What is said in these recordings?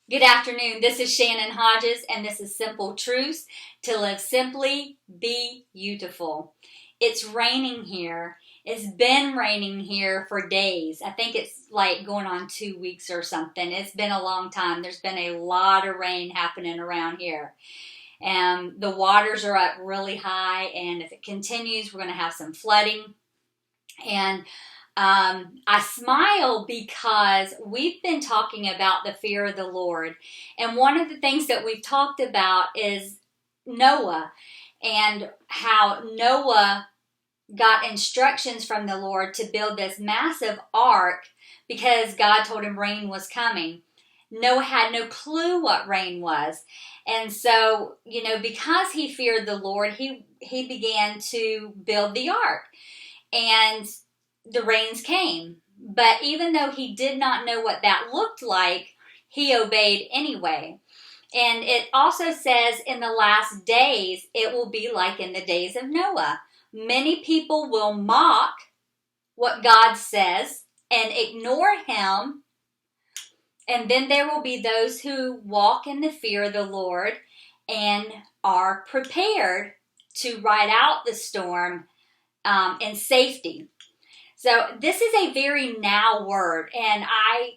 Good afternoon. This is Shannon Hodges, and this is Simple Truths to Live Simply, Be Beautiful. It's raining here. It's been raining here for days. I think it's like going on 2 weeks or something. It's been a long time. There's been a lot of rain happening around here. And the waters are up really high, and if it continues, we're going to have some flooding. And I smile because we've been talking about the fear of the Lord. And one of the things that we've talked about is Noah and how Noah got instructions from the Lord to build this massive ark because God told him rain was coming. Noah had no clue what rain was. And so, because he feared the Lord, he began to build the ark. And the rains came. But even though he did not know what that looked like, he obeyed anyway. And it also says in the last days, it will be like in the days of Noah. Many people will mock what God says and ignore him. And then there will be those who walk in the fear of the Lord and are prepared to ride out the storm in safety. So this is a very now word, and I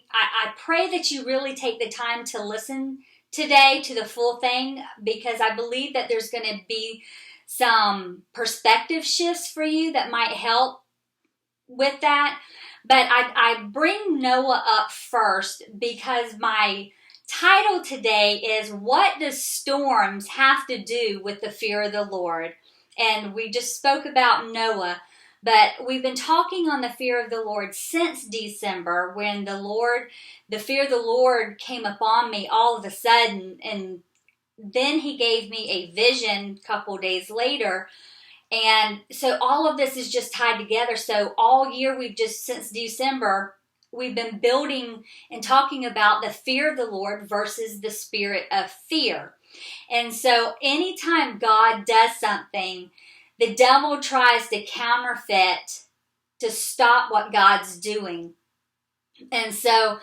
pray that you really take the time to listen today to the full thing, because I believe that there's going to be some perspective shifts for you that might help with that. But I bring Noah up first because my title today is, what does storms have to do with the fear of the Lord? And we just spoke about Noah. But we've been talking on the fear of the Lord since December, when the fear of the Lord came upon me all of a sudden. And then he gave me a vision a couple days later. And so all of this is just tied together. So all year, since December, we've been building and talking about the fear of the Lord versus the spirit of fear. And so anytime God does something, the devil tries to counterfeit to stop what God's doing. And so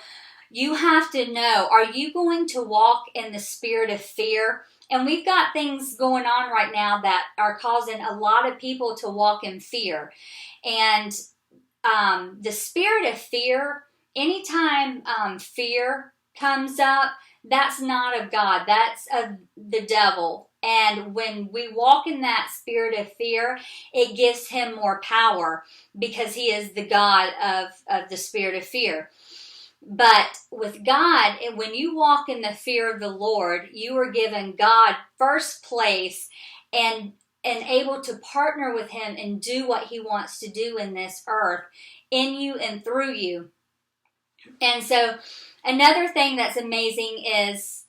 you have to know, are you going to walk in the spirit of fear? And we've got things going on right now that are causing a lot of people to walk in fear. And the spirit of fear, anytime fear comes up, that's not of God. That's of the devil. And when we walk in that spirit of fear, it gives him more power because he is the God of the spirit of fear. But with God, when you walk in the fear of the Lord, you are given God first place and able to partner with him and do what he wants to do in this earth, in you and through you. And so another thing that's amazing is,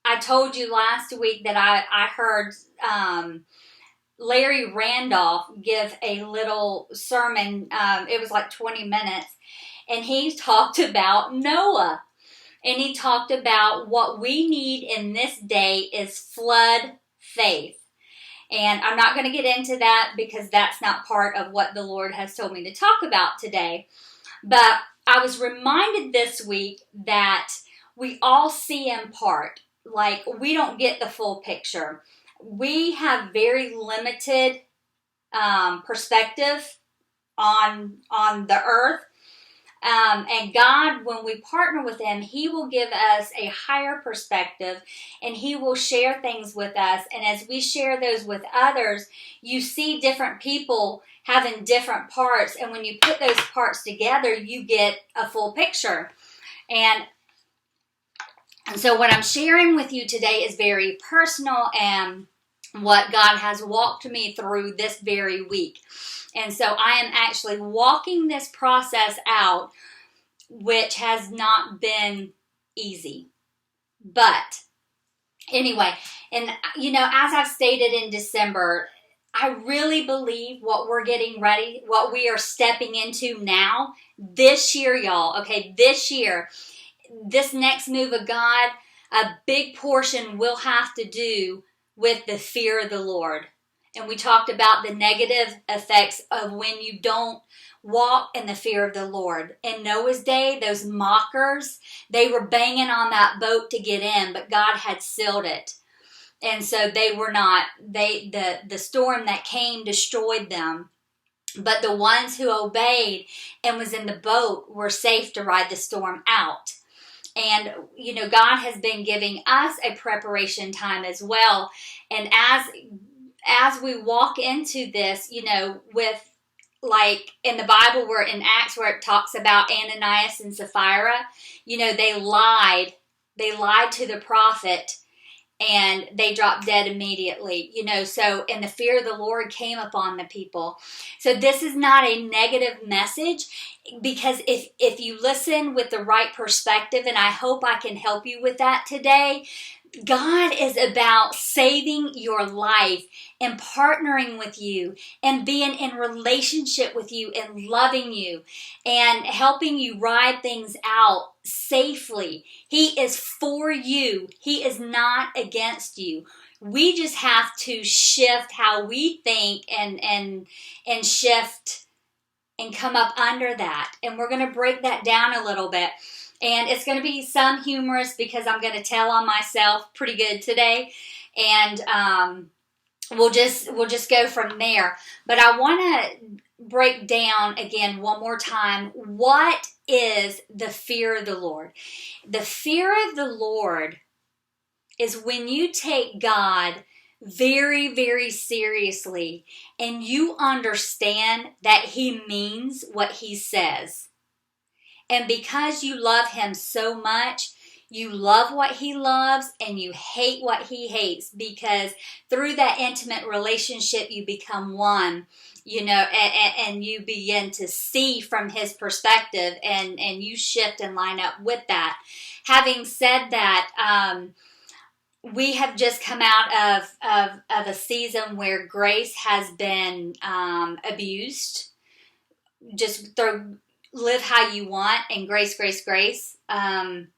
I told you last week that I heard Larry Randolph give a little sermon. It was like 20 minutes. And he talked about Noah. And he talked about what we need in this day is flood faith. And I'm not going to get into that because that's not part of what the Lord has told me to talk about today. But I was reminded this week that we all see in part. Like, we don't get the full picture. We have very limited perspective on the earth. And God, when we partner with him, he will give us a higher perspective, and he will share things with us. And as we share those with others, you see different people having different parts. And when you put those parts together, you get a full picture. And so what I'm sharing with you today is very personal and what God has walked me through this very week. And so I am actually walking this process out, which has not been easy. But anyway, and as I've stated in December, I really believe what we're getting ready, what we are stepping into now, this year, y'all, okay, this year, this next move of God, a big portion will have to do with the fear of the Lord. And we talked about the negative effects of when you don't walk in the fear of the Lord. In Noah's day, those mockers, they were banging on that boat to get in, but God had sealed it. And so they were not, the storm that came destroyed them. But the ones who obeyed and was in the boat were safe to ride the storm out. And, God has been giving us a preparation time as well. And as we walk into this, with like in the Bible, where in Acts, where it talks about Ananias and Sapphira, they lied to the prophet, and they dropped dead immediately, so, and the fear of the Lord came upon the people. So this is not a negative message, because if you listen with the right perspective, and I hope I can help you with that today, God is about saving your life and partnering with you and being in relationship with you and loving you and helping you ride things out safely. He is for you. He is not against you. We just have to shift how we think and shift and come up under that. And we're going to break that down a little bit. And it's going to be some humorous, because I'm going to tell on myself pretty good today. And we'll just go from there. But I want to break down again one more time, what is the fear of the Lord? The fear of the Lord is when you take God very, very seriously and you understand that He means what He says. And because you love Him so much, you love what He loves and you hate what He hates, because through that intimate relationship, you become one, and you begin to see from His perspective, and you shift and line up with that. Having said that, we have just come out of a season where grace has been abused. Just live how you want, and grace, grace, grace. And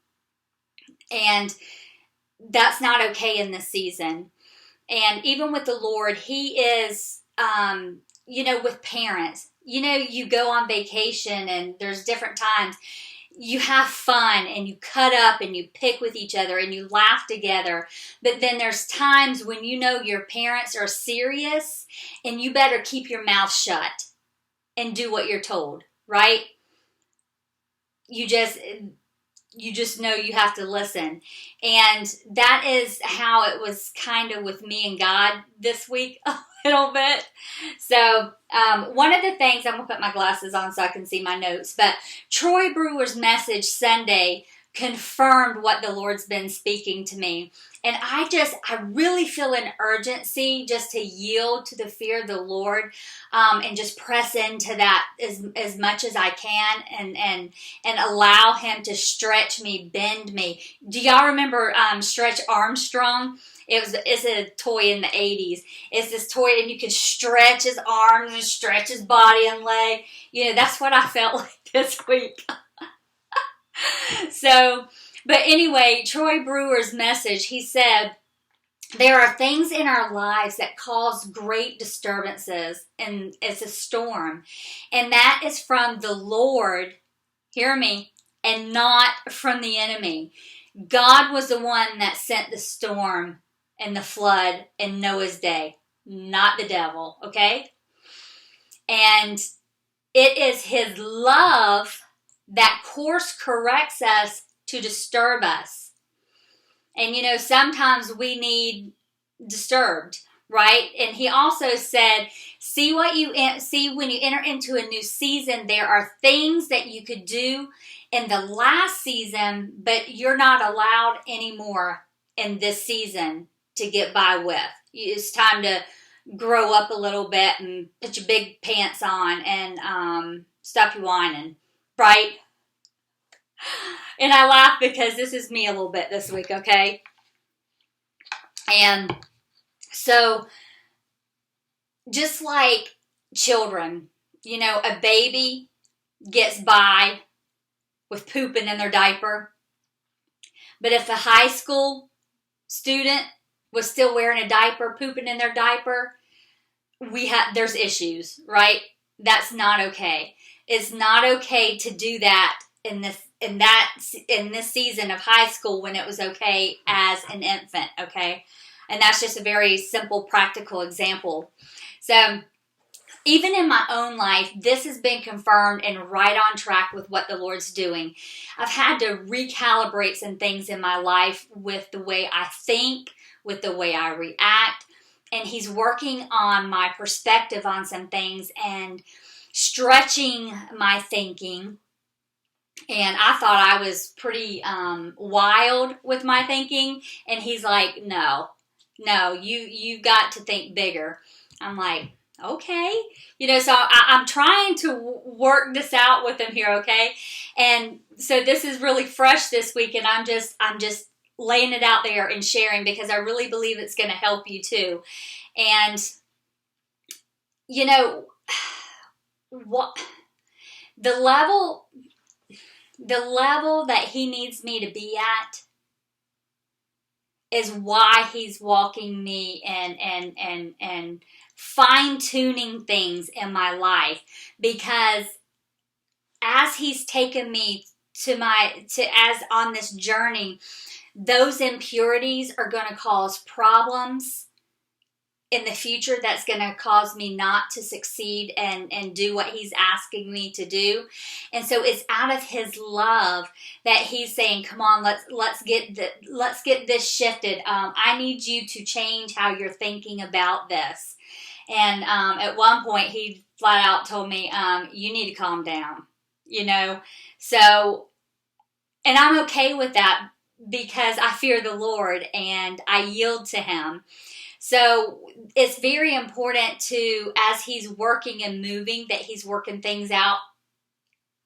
that's not okay in this season. And even with the Lord, He is, with parents, you go on vacation and there's different times. You have fun and you cut up and you pick with each other and you laugh together. But then there's times when your parents are serious and you better keep your mouth shut and do what you're told, right? You just know you have to listen. And that is how it was kind of with me and God this week a little bit. So one of the things, I'm going to put my glasses on so I can see my notes, but Troy Brewer's message Sunday confirmed what the Lord's been speaking to me. And I really feel an urgency just to yield to the fear of the Lord, and just press into that as much as I can, and allow Him to stretch me, bend me. Do y'all remember Stretch Armstrong? It's a toy in the 80s. It's this toy, and you can stretch his arms and stretch his body and leg. That's what I felt like this week. So, but anyway, Troy Brewer's message, he said, there are things in our lives that cause great disturbances, and it's a storm. And that is from the Lord, hear me, and not from the enemy. God was the one that sent the storm and the flood in Noah's day, not the devil, okay? And it is His love that course corrects us to disturb us. And sometimes we need disturbed, right? And He also said, see when you enter into a new season, there are things that you could do in the last season, but you're not allowed anymore in this season to get by with. It's time to grow up a little bit and put your big pants on and stop your whining, right? And I laugh because this is me a little bit this week, okay? And so, just like children, a baby gets by with pooping in their diaper. But if a high school student was still wearing a diaper, pooping in their diaper, there's issues, right? That's not okay. It's not okay to do that in this season of high school when it was okay as an infant, okay? And that's just a very simple, practical example. So even in my own life, this has been confirmed and right on track with what the Lord's doing. I've had to recalibrate some things in my life with the way I think, with the way I react, and He's working on my perspective on some things and stretching my thinking. And I thought I was pretty wild with my thinking, and He's like, no, you've got to think bigger. I'm like, okay, so I'm trying to work this out with Him here, okay? And so this is really fresh this week, and I'm just laying it out there and sharing because I really believe it's going to help you too. And what the level that He needs me to be at is why He's walking me and fine-tuning things in my life, because as He's taken me as on this journey, those impurities are going to cause problems in the future that's going to cause me not to succeed and do what He's asking me to do. And so it's out of His love that He's saying, come on, let's get this shifted. I need you to change how you're thinking about this. And at one point He flat out told me, you need to calm down, So, and I'm okay with that because I fear the Lord and I yield to Him. So it's very important to, as He's working and moving, that He's working things out,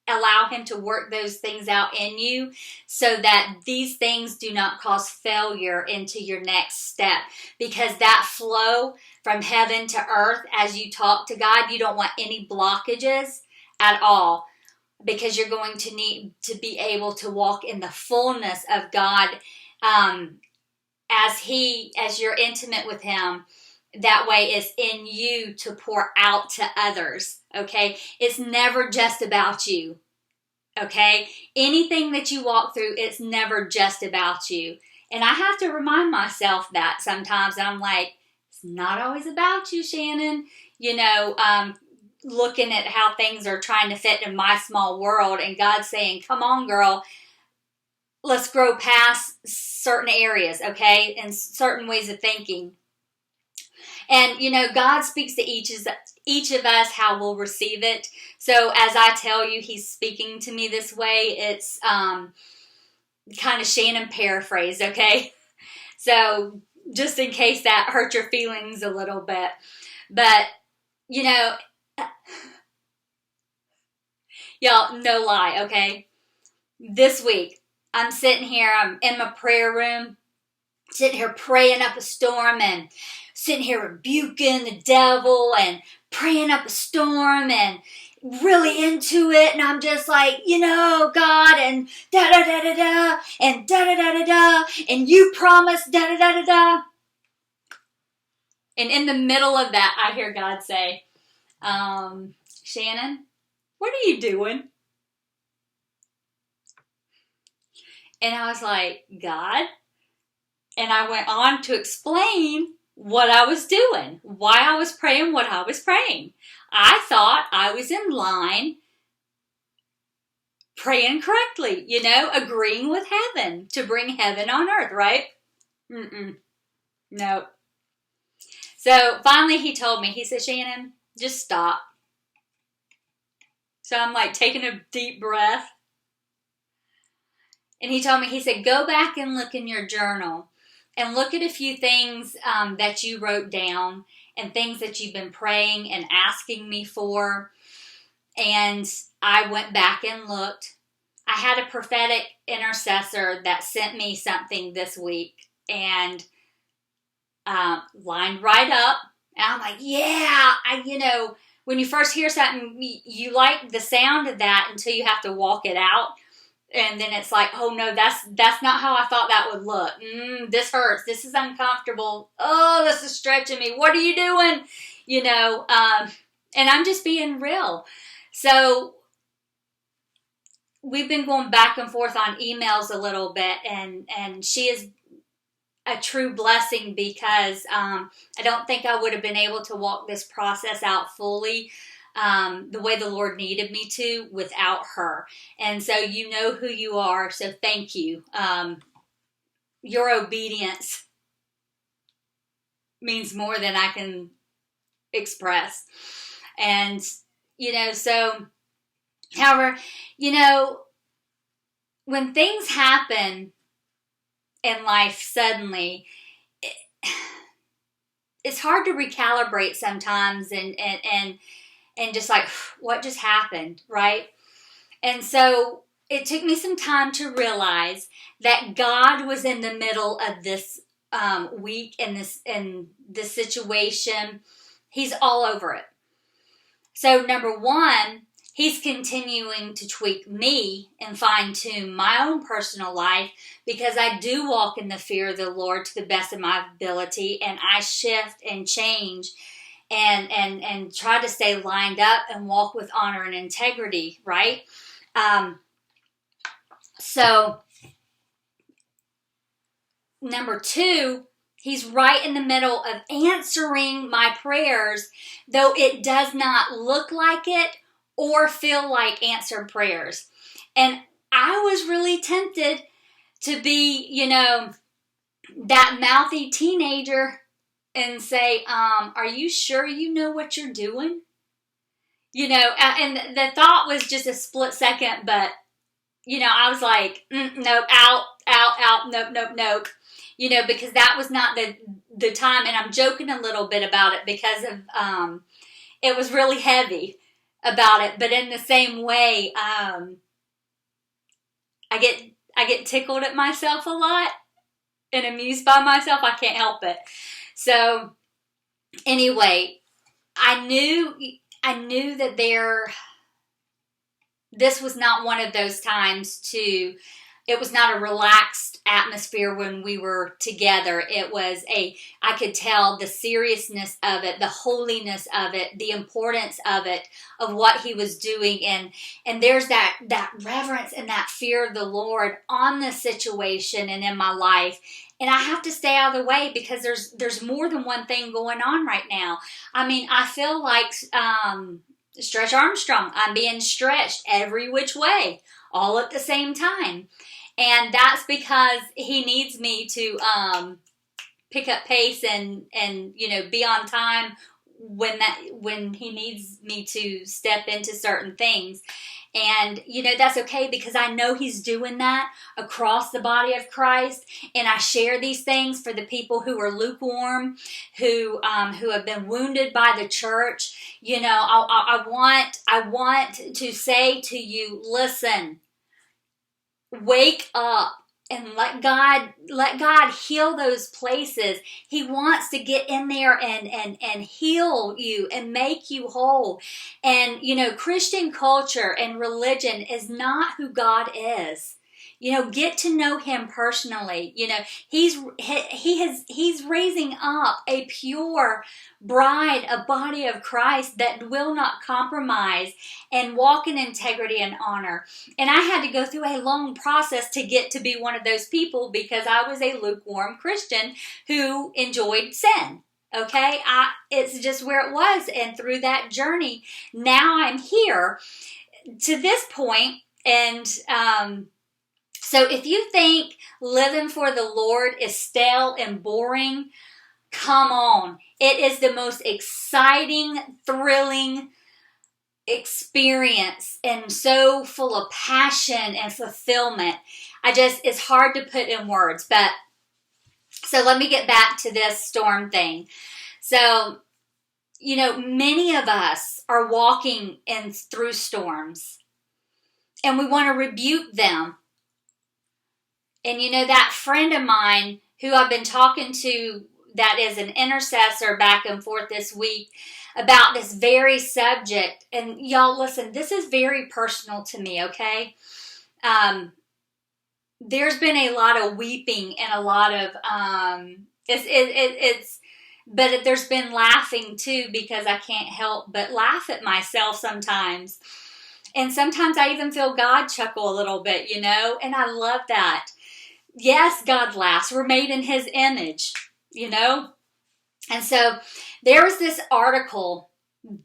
allow Him to work those things out in you so that these things do not cause failure into your next step. Because that flow from heaven to earth, as you talk to God, you don't want any blockages at all, because you're going to need to be able to walk in the fullness of God, as you're intimate with Him. That way it's in you to pour out to others, okay? It's never just about you, okay? Anything that you walk through, it's never just about you. And I have to remind myself that sometimes. I'm like, it's not always about you, Shannon. Looking at how things are trying to fit in my small world, and God's saying, come on, girl, let's grow past certain areas, okay? And certain ways of thinking. And, God speaks to each of us how we'll receive it. So as I tell you, He's speaking to me this way. It's kind of Shannon paraphrase, okay? So just in case that hurt your feelings a little bit. But, y'all, no lie, okay? This week, I'm sitting here, I'm in my prayer room, sitting here praying up a storm and sitting here rebuking the devil and praying up a storm and really into it. And I'm just like, God, and da-da-da-da-da, and da-da-da-da-da, and you promised da-da-da-da-da. And in the middle of that, I hear God say, Shannon, what are you doing? And I was like, God? And I went on to explain what I was doing, why I was praying what I was praying. I thought I was in line praying correctly, agreeing with heaven to bring heaven on earth, right? Nope. So finally He told me, He said, Shannon, just stop. So I'm like taking a deep breath. And He told me, He said, go back and look in your journal and look at a few things that you wrote down and things that you've been praying and asking me for. And I went back and looked. I had a prophetic intercessor that sent me something this week and lined right up. And I'm like, yeah, when you first hear something, you like the sound of that until you have to walk it out. And then it's like, oh no, that's not how I thought that would look. This hurts. This is uncomfortable. Oh, this is stretching me. What are you doing? And I'm just being real. So we've been going back and forth on emails a little bit, and she is a true blessing because I don't think I would have been able to walk this process out fully the way the Lord needed me to without her. And so you know who you are, so thank you. Your obedience means more than I can express. And, so, however, when things happen in life suddenly, it's hard to recalibrate sometimes and just like, what just happened, right? And so it took me some time to realize that God was in the middle of this week and this situation. He's all over it. So number one, He's continuing to tweak me and fine-tune my own personal life because I do walk in the fear of the Lord to the best of my ability, and I shift and change and try to stay lined up and walk with honor and integrity, right? So number two, He's right in the middle of answering my prayers, though it does not look like it or feel like answered prayers. And I was really tempted to be, that mouthy teenager and say, are you sure you know what you're doing? And the thought was just a split second, but, I was like, nope, out, nope. Because that was not the time. And I'm joking a little bit about it because of, it was really heavy about it. But in the same way, I get tickled at myself a lot and amused by myself. I can't help it. So anyway, I knew that this was not one of those times it was not a relaxed atmosphere when we were together. It was I could tell the seriousness of it, the holiness of it, the importance of it, of what He was doing. And there's that reverence and that fear of the Lord on this situation and in my life. And I have to stay out of the way because there's more than one thing going on right now. I mean, I feel like Stretch Armstrong. I'm being stretched every which way, all at the same time. And that's because He needs me to pick up pace and be on time when He needs me to step into certain things. And, that's okay because I know He's doing that across the body of Christ. And I share these things for the people who are lukewarm, who have been wounded by the church. I want to say to you, listen, wake up and let God heal those places. He wants to get in there and heal you and make you whole. And, Christian culture and religion is not who God is. Get to know Him personally. He's raising up a pure bride, a body of Christ that will not compromise and walk in integrity and honor. And I had to go through a long process to get to be one of those people because I was a lukewarm Christian who enjoyed sin. Okay, it's just where it was. And through that journey, now I'm here to this point. And so if you think living for the Lord is stale and boring, come on. It is the most exciting, thrilling experience and so full of passion and fulfillment. It's hard to put in words. But so let me get back to this storm thing. So, many of us are walking through storms and we want to rebuke them. And that friend of mine who I've been talking to that is an intercessor back and forth this week about this very subject. And y'all listen, this is very personal to me, okay? there's been a lot of weeping and a lot of, but there's been laughing too, because I can't help but laugh at myself sometimes. And sometimes I even feel God chuckle a little bit, and I love that. Yes, God laughs. We're made in His image, And so there was this article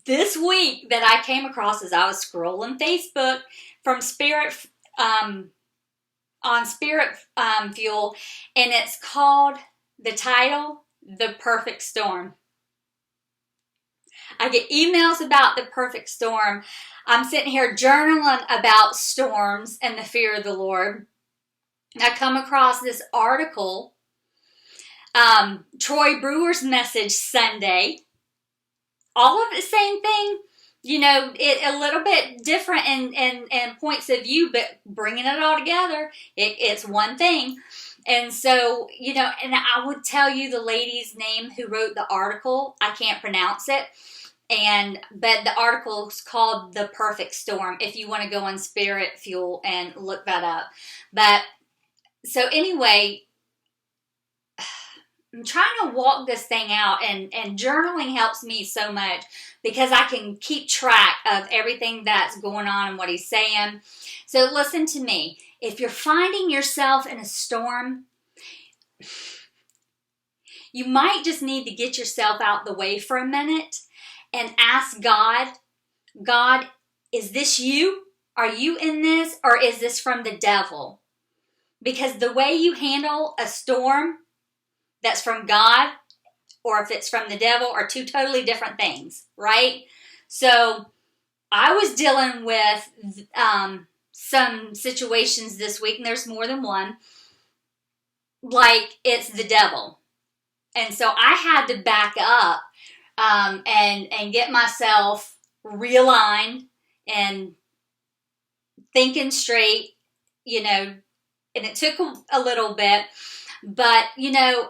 this week that I came across as I was scrolling Facebook from on Spirit Fuel, and it's called, the title, The Perfect Storm. I get emails about the perfect storm. I'm sitting here journaling about storms and the fear of the Lord. I come across this article, Troy Brewer's message Sunday. All of the same thing, it a little bit different in points of view, but bringing it all together, it's one thing. And so, and I would tell you the lady's name who wrote the article. I can't pronounce it. But the article is called The Perfect Storm, if you want to go on Spirit Fuel and look that up. But, so anyway, I'm trying to walk this thing out, and journaling helps me so much because I can keep track of everything that's going on and what he's saying. So listen to me. If you're finding yourself in a storm, you might just need to get yourself out the way for a minute and ask God, is this you? Are you in this? Or is this from the devil? Because the way you handle a storm that's from God, or if it's from the devil, are two totally different things, right? So I was dealing with some situations this week, and there's more than one, like it's the devil. And so I had to back up and get myself realigned and thinking straight, and it took a little bit. But,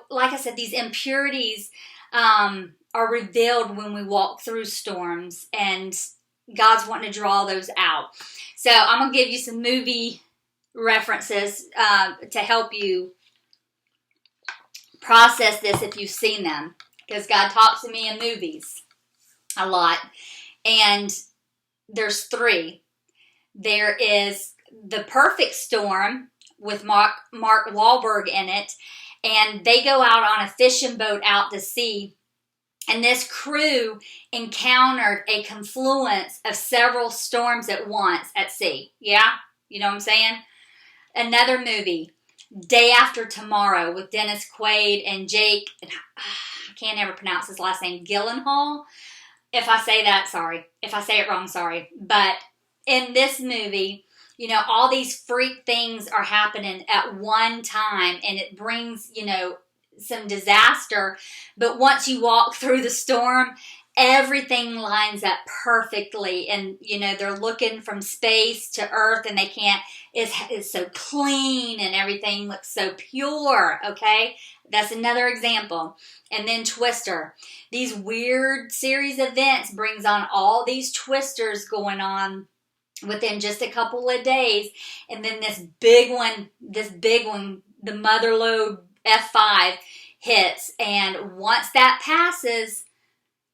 like I said, these impurities are revealed when we walk through storms, and God's wanting to draw those out. So I'm going to give you some movie references to help you process this if you've seen them, because God talks to me in movies a lot. And there's 3. There is The Perfect Storm with Mark Wahlberg in it, and they go out on a fishing boat out to sea, and this crew encountered a confluence of several storms at once at sea. Yeah? You know what I'm saying? Another movie, Day After Tomorrow, with Dennis Quaid and Jake, I can't ever pronounce his last name, Gyllenhaal. If I say that, sorry. If I say it wrong, sorry. But in this movie, all these freak things are happening at one time, and it brings, some disaster. But once you walk through the storm, everything lines up perfectly. And, they're looking from space to earth, and they can't, it's so clean, and everything looks so pure, okay? That's another example. And then Twister. These weird series of events brings on all these twisters going on within just a couple of days. And then this big one, the mother lode F5 hits. And once that passes,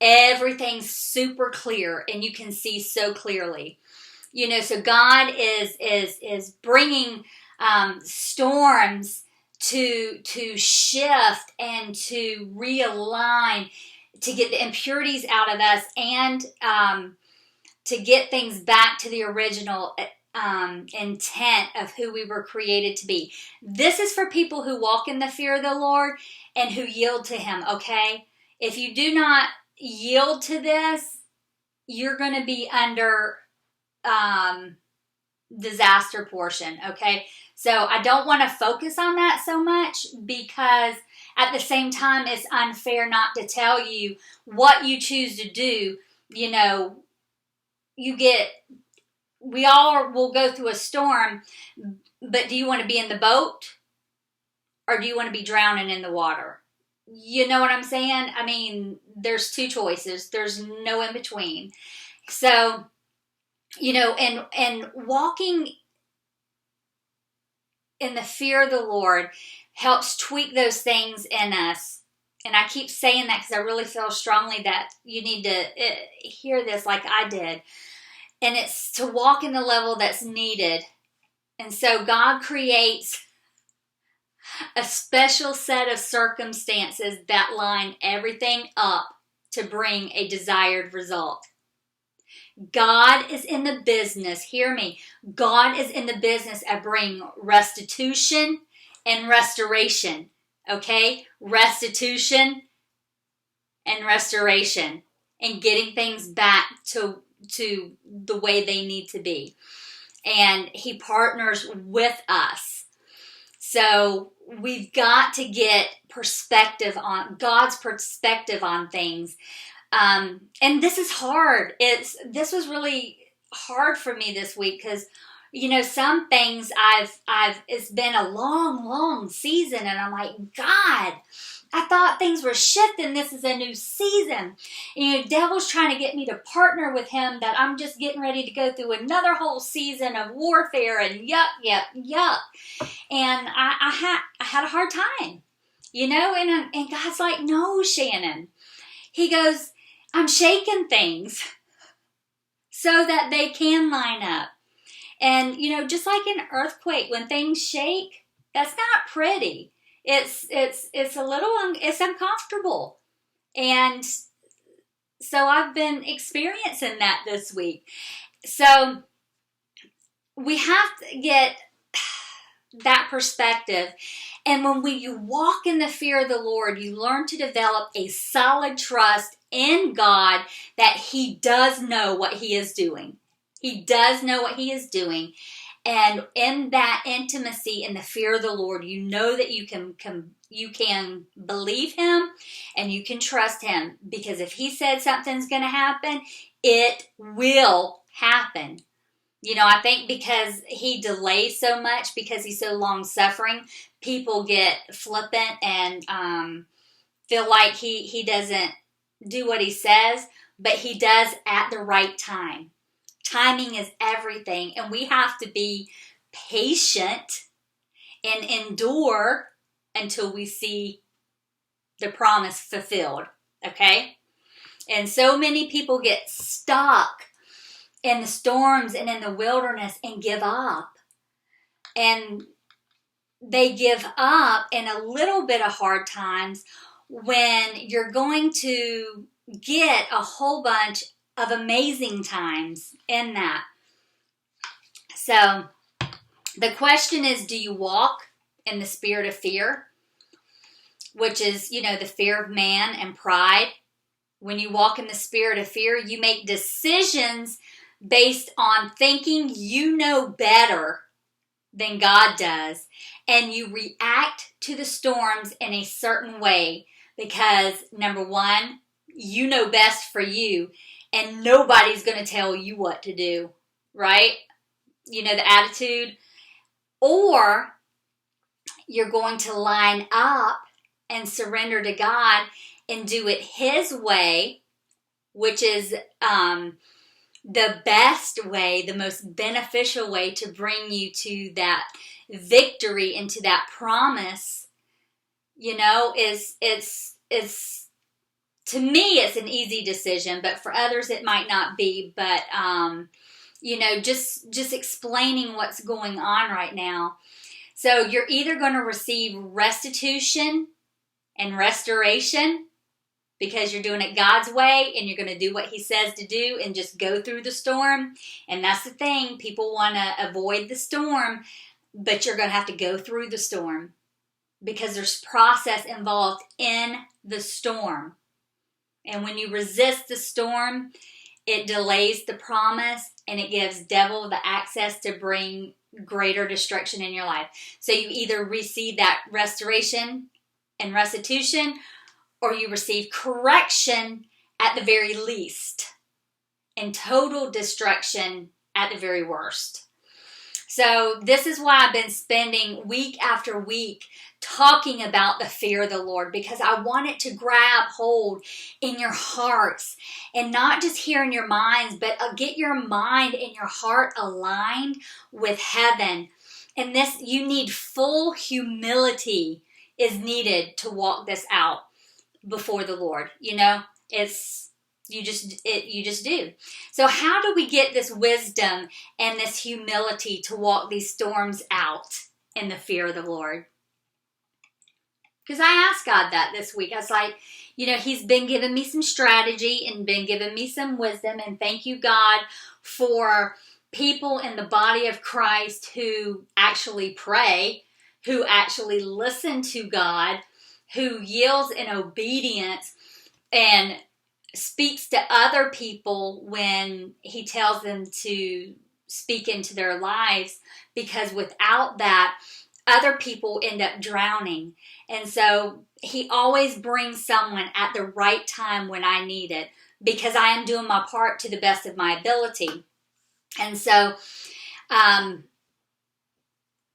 everything's super clear, and you can see so clearly. So God is bringing storms to shift and to realign, to get the impurities out of us, and to get things back to the original intent of who we were created to be. This is for people who walk in the fear of the Lord and who yield to Him, okay? If you do not yield to this, you're going to be under disaster portion, okay? So I don't want to focus on that so much, because at the same time, it's unfair not to tell you what you choose to do. We all will go through a storm, but do you want to be in the boat, or do you want to be drowning in the water? You know what I'm saying? I mean, there's 2 choices. There's no in between. So, and walking in the fear of the Lord helps tweak those things in us. And I keep saying that because I really feel strongly that you need to hear this like I did. And it's to walk in the level that's needed. And so God creates a special set of circumstances that line everything up to bring a desired result. God is in the business, hear me, God is in the business of bringing restitution and restoration, okay? Restitution and restoration, and getting things back to the way they need to be. And he partners with us. So we've got to get perspective on God's perspective on things. And this is hard. This was really hard for me this week because, you know, some things it's been a long season, and I'm like, God, I thought things were shifting. This is a new season. And the devil's trying to get me to partner with him that I'm just getting ready to go through another whole season of warfare and yuck. And I had a hard time, you know, and God's like, no, Shannon. He goes, I'm shaking things so that they can line up. And, you know, just like an earthquake, when things shake, that's not pretty. It's a little, it's uncomfortable. And so I've been experiencing that this week. So we have to get that perspective. And when you walk in the fear of the Lord, you learn to develop a solid trust in God that he does know what he is doing. He does know what he is doing. And in that intimacy, in the fear of the Lord, you know that you can believe him and you can trust him. Because if he said something's going to happen, it will happen. You know, I think because he delays so much, because he's so long-suffering, people get flippant and feel like he doesn't do what he says, but he does at the right time. Timing is everything, and we have to be patient and endure until we see the promise fulfilled, okay? And so many people get stuck in the storms and in the wilderness and give up. And they give up in a little bit of hard times when you're going to get a whole bunch of amazing times in that. So the question is, do you walk in the spirit of fear, which is, you know, the fear of man and pride? When you walk in the spirit of fear, you make decisions based on thinking you know better than God does, and you react to the storms in a certain way because, number one, you know best for you, and nobody's going to tell you what to do, right? You know, the attitude. Or you're going to line up and surrender to God and do it his way, which is the best way, the most beneficial way to bring you to that victory and to that promise. You know, it's to me, it's an easy decision, but for others it might not be. But you know, just explaining what's going on right now. So you're either going to receive restitution and restoration because you're doing it God's way and you're going to do what he says to do and just go through the storm. And that's the thing. People want to avoid the storm, but you're going to have to go through the storm because there's process involved in the storm. And when you resist the storm, it delays the promise and it gives devil the access to bring greater destruction in your life. So you either receive that restoration and restitution, or you receive correction at the very least, and total destruction at the very worst. So this is why I've been spending week after week talking about the fear of the Lord, because I want it to grab hold in your hearts and not just here in your minds, but get your mind and your heart aligned with heaven And this, you need full humility is needed to walk this out before the Lord. It's, you just do. So how do we get this wisdom and this humility to walk these storms out in the fear of the Lord? Because I asked God that this week. I was like, He's been giving me some strategy and been giving me some wisdom. And thank you, God, for people in the body of Christ who actually pray, who actually listen to God, who yields in obedience and speaks to other people when He tells them to speak into their lives. Because without that, other people end up drowning. And so He always brings someone at the right time when I need it, because I am doing my part to the best of my ability. And so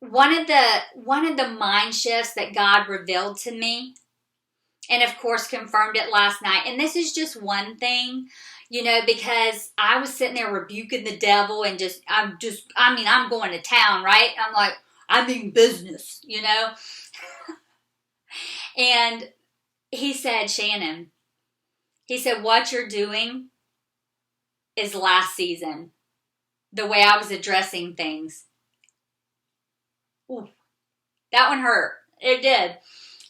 one of the mind shifts that God revealed to me, and of course confirmed it last night, and this is just one thing, because I was sitting there rebuking the devil and I'm going to town, right? I'm like, I mean business, And He said, Shannon, He said, what you're doing is last season. The way I was addressing things. Ooh, that one hurt. It did.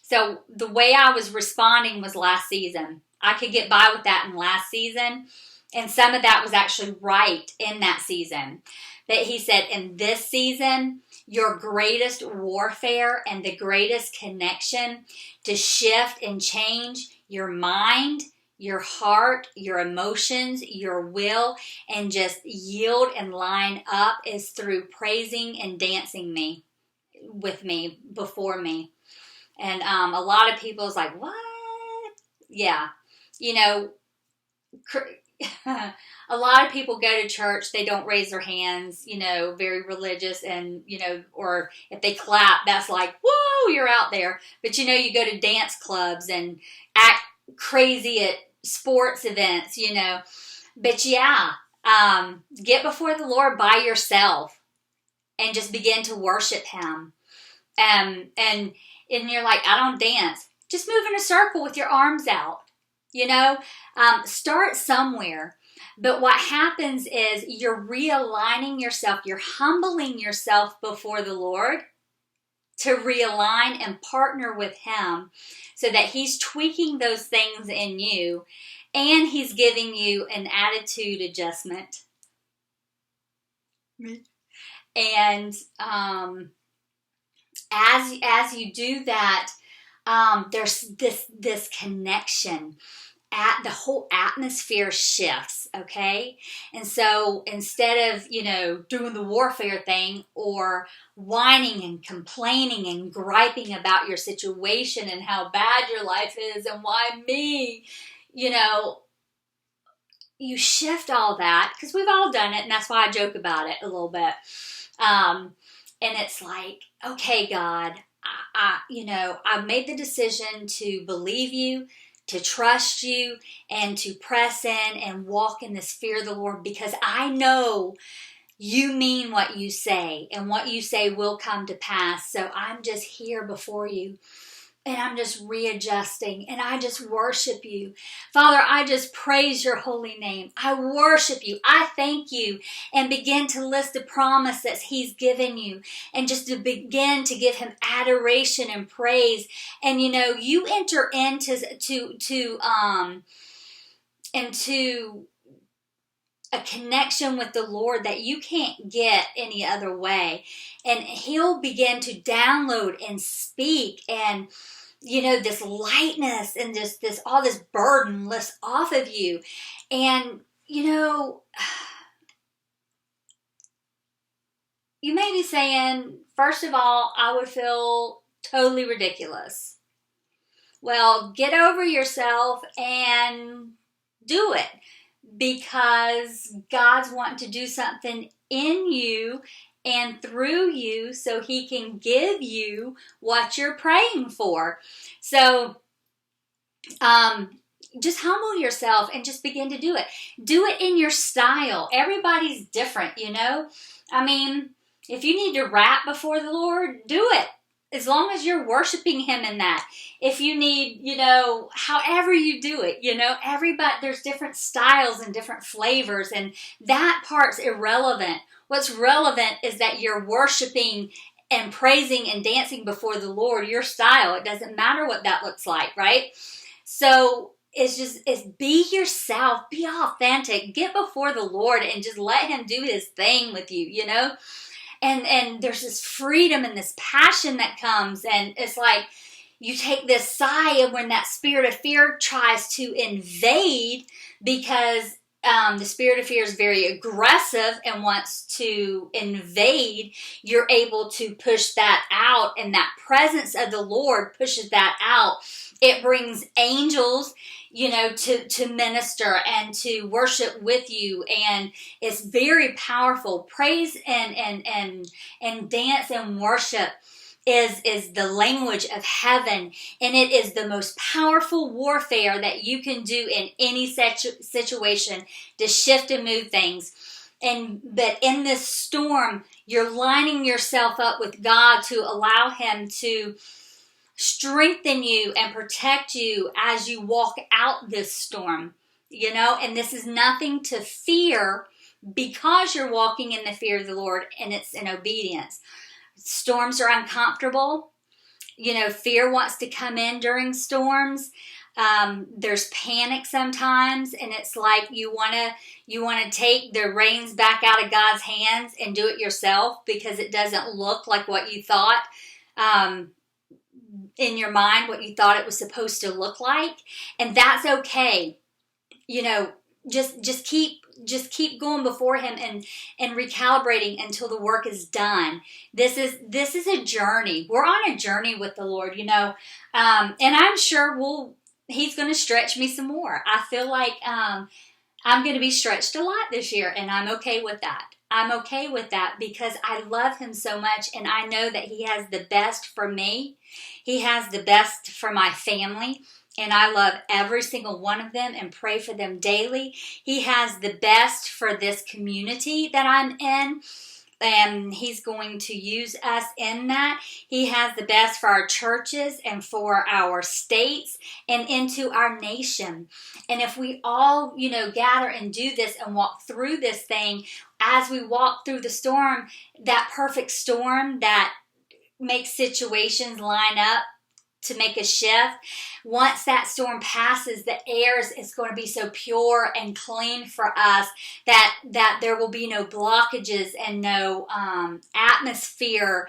So the way I was responding was last season. I could get by with that in last season. And some of that was actually right in that season. That He said, in this season, your greatest warfare and the greatest connection to shift and change your mind, your heart, your emotions, your will, and just yield and line up is through praising and dancing with me, before me. And a lot of people's like, what? Yeah. A lot of people go to church, they don't raise their hands, very religious, and, or if they clap, that's like, whoa, you're out there. But, you go to dance clubs and act crazy at sports events, But yeah, get before the Lord by yourself and just begin to worship Him. And you're like, I don't dance. Just move in a circle with your arms out. Start somewhere. But what happens is you're realigning yourself. You're humbling yourself before the Lord to realign and partner with Him so that He's tweaking those things in you and He's giving you an attitude adjustment. And as you do that, there's this connection. The whole atmosphere shifts, okay? And so instead of, doing the warfare thing or whining and complaining and griping about your situation and how bad your life is and why me, you shift all that, because we've all done it, and that's why I joke about it a little bit. And it's like, okay, God, I made the decision to believe You, to trust You, and to press in and walk in this fear of the Lord, because I know You mean what You say, and what You say will come to pass. So I'm just here before You, and I'm just readjusting, and I just worship You. Father, I just praise Your holy name. I worship You. I thank You, and begin to list the promise that He's given you, and just to begin to give Him adoration and praise. And you enter into a connection with the Lord that you can't get any other way. And He'll begin to download and speak, and this lightness and just all this burden lifts off of you. And you may be saying, first of all, I would feel totally ridiculous. Well, get over yourself and do it, because God's wanting to do something in you and through you so He can give you what you're praying for. So just humble yourself and just begin to do it. Do it in your style. Everybody's different, I mean, If you need to rap before the Lord, do it. As long as you're worshiping Him in that. If you need, however you do it, everybody, there's different styles and different flavors, and that part's irrelevant. What's relevant is that you're worshiping and praising and dancing before the Lord, your style. It doesn't matter what that looks like, right? So it's be yourself, be authentic, get before the Lord and just let Him do His thing with you, And there's this freedom and this passion that comes, and it's like you take this sigh of when that spirit of fear tries to invade, because the spirit of fear is very aggressive and wants to invade. You're able to push that out, and that presence of the Lord pushes that out. It brings angels, to minister and to worship with you, and it's very powerful. Praise and dance and worship is the language of heaven, and it is the most powerful warfare that you can do in any situation to shift and move things. But in this storm, you're lining yourself up with God to allow Him to strengthen you and protect you as you walk out this storm, and this is nothing to fear, because you're walking in the fear of the Lord, and it's in obedience. Storms are uncomfortable. Fear wants to come in during storms. There's panic sometimes, and it's like you want to take the reins back out of God's hands and do it yourself, because it doesn't look like what you thought in your mind, what you thought it was supposed to look like. And that's okay. Just keep going before Him and recalibrating until the work is done. This is a journey. We're on a journey with the Lord, and I'm sure He's going to stretch me some more. I feel like I'm going to be stretched a lot this year, and I'm okay with that. I'm okay with that because I love Him so much, and I know that He has the best for me. He has the best for my family, and I love every single one of them and pray for them daily. He has the best for this community that I'm in, and He's going to use us in that. He has the best for our churches and for our states and into our nation. And if we all, gather and do this and walk through this thing, as we walk through the storm, that perfect storm that makes situations line up to make a shift. Once that storm passes, the air is going to be so pure and clean for us that there will be no blockages and no atmosphere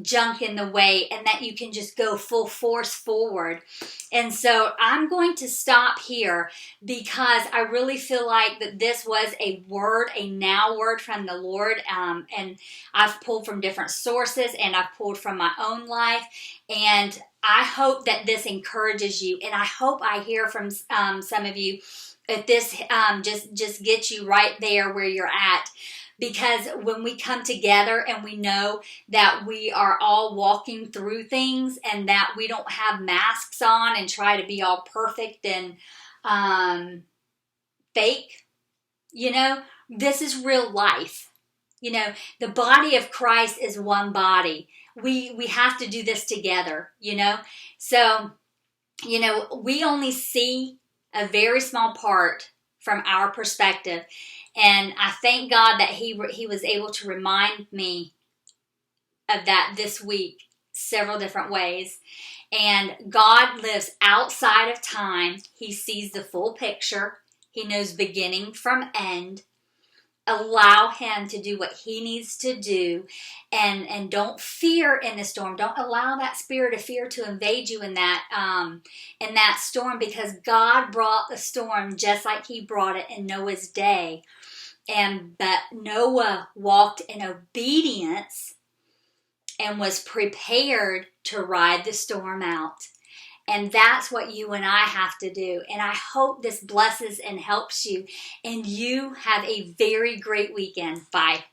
junk in the way, and that you can just go full force forward. And so I'm going to stop here, because I really feel like that this was a now word from the Lord, and I've pulled from different sources, and I've pulled from my own life, and I hope that this encourages you, and I hope I hear from some of you that this just gets you right there where you're at. Because when we come together and we know that we are all walking through things, and that we don't have masks on and try to be all perfect and fake, this is real life. The body of Christ is one body. We have to do this together, So, we only see a very small part from our perspective. And I thank God that He was able to remind me of that this week several different ways. And God lives outside of time. He sees the full picture. He knows beginning from end. Allow Him to do what He needs to do, and don't fear in the storm. Don't allow that spirit of fear to invade you in that storm, because God brought the storm just like He brought it in Noah's day. But Noah walked in obedience and was prepared to ride the storm out. And that's what you and I have to do. And I hope this blesses and helps you. And you have a very great weekend. Bye.